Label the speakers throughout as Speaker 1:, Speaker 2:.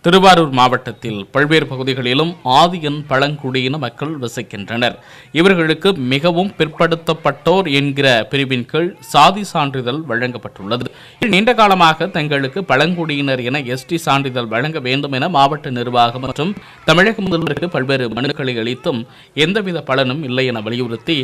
Speaker 1: திருவாரூர் மாவட்டத்தில் பல்வேறு பகுதிகளிலும் ஆதியன் பழங்குடியின மக்கள் வசிக்கின்றனர். இவர்களுக்கு மிகவும் பிற்படுத்தப்பட்டோர் என்கிற பிரிவின் கீழ் சாதி சான்றிதழ் வழங்கப்பட்டுள்ளது. நீண்ட காலமாக தங்களுக்கு பழங்குடியினர் என எஸ்டி சான்றிதழ் வழங்க வேண்டும் என மாவட்ட நிர்வாகம் மற்றும் தமிழக முதல்வருக்கு பல்வேறு மனுக்களை அளித்தும் எந்தவித பலனும் இல்லை என வலியுறுத்தி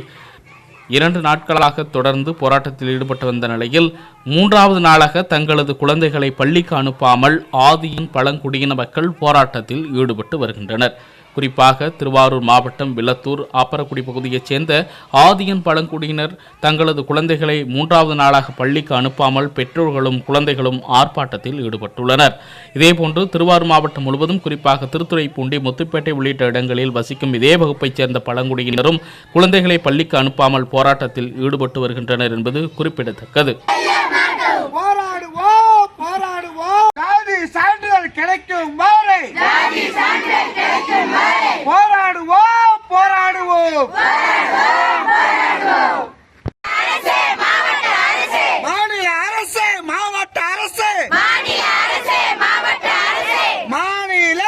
Speaker 1: 2 நாட்களாக தொடர்ந்து போராட்டத்தில் ஈடுபட்டு வந்த நிலையில் 3வது நாளாக தங்களது குழந்தைகளை பள்ளிக்கு அனுப்பாமல் ஆதியின் பழங்குடியின மக்கள் போராட்டத்தில் ஈடுபட்டு வருகின்றனர். குறிப்பாக திருவாரூர் மாவட்டம் விளத்தூர் ஆப்பரக்குடி பகுதியைச் சேர்ந்த ஆதியின் பழங்குடியினர் தங்களது குழந்தைகளை 3வது நாளாக பள்ளிக்கு அனுப்பாமல் பெற்றோர்களும் குழந்தைகளும் ஆர்ப்பாட்டத்தில் ஈடுபட்டுள்ளனர். இதேபோன்று திருவாரூர் மாவட்டம் முழுவதும் குறிப்பாக திருத்துறைப்பூண்டி, முத்துப்பேட்டை உள்ளிட்ட இடங்களில் வசிக்கும் இதே வகுப்பைச் சேர்ந்த பழங்குடியினரும் குழந்தைகளை பள்ளிக்கு அனுப்பாமல் போராட்டத்தில் ஈடுபட்டு வருகின்றனர் என்பது குறிப்பிடத்தக்கது.
Speaker 2: கிடைக்கும் வரை போராடுவோம் போராடுவோம். மாநில அரசு மாவட்ட அரசு மாநில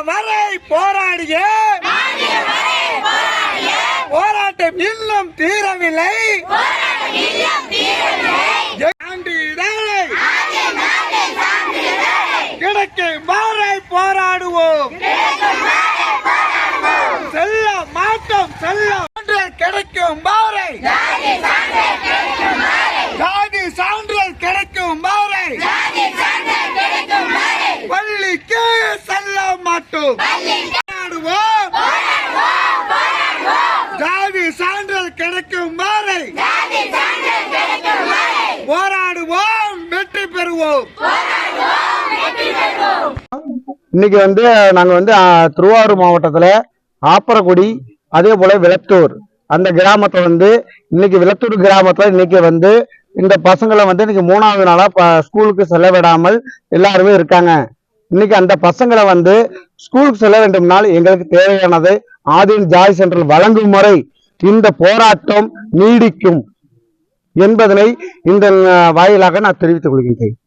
Speaker 2: வரை போராடிய போராட்டம் இன்னும் தீரவில்லை. கிடைக்கும் வரை போராடுவோம். செல்ல மாட்டோம் கிடைக்கும் வரை ஜாதி சான்றிதழ் கிடைக்கும் வரை பள்ளிக்கு செல்ல மாட்டோம். ஜாதி சான்றிதழ் கிடைக்கும் வரை போராடுவோம், வெற்றி பெறுவோம்.
Speaker 3: இன்னைக்கு நாங்க திருவாரூர் மாவட்டத்துல ஆப்பரக்குடி அதே போல விளத்தூர் அந்த கிராமத்தை இன்னைக்கு விளத்தூர் கிராமத்துல இன்னைக்கு இந்த பசங்களை இன்னைக்கு 3வது நாளா ஸ்கூலுக்கு செல்ல விடாமல் எல்லாருமே இருக்காங்க. இன்னைக்கு அந்த பசங்களை ஸ்கூலுக்கு செல்ல வேண்டும்னால் எங்களுக்கு தேவையானது ஆதியின் ஜாதி சான்றிதழ் வழங்கும் முறை இந்த போராட்டம் நீடிக்கும் என்பதனை இந்த வாயிலாக நான் தெரிவித்துக் கொள்கின்றேன்.